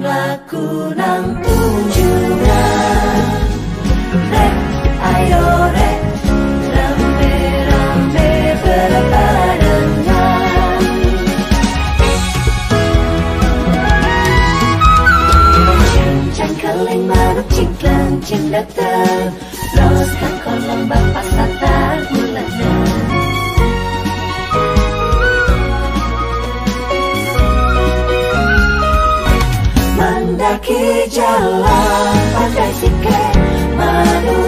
laku nang tunjungan. Rek, ayo rek, rame-rame berbarengan. Cincang keleng manuk cingklang cing datang, loskan kolong bapak satar mulana. Mendaki jalan pakai siket madu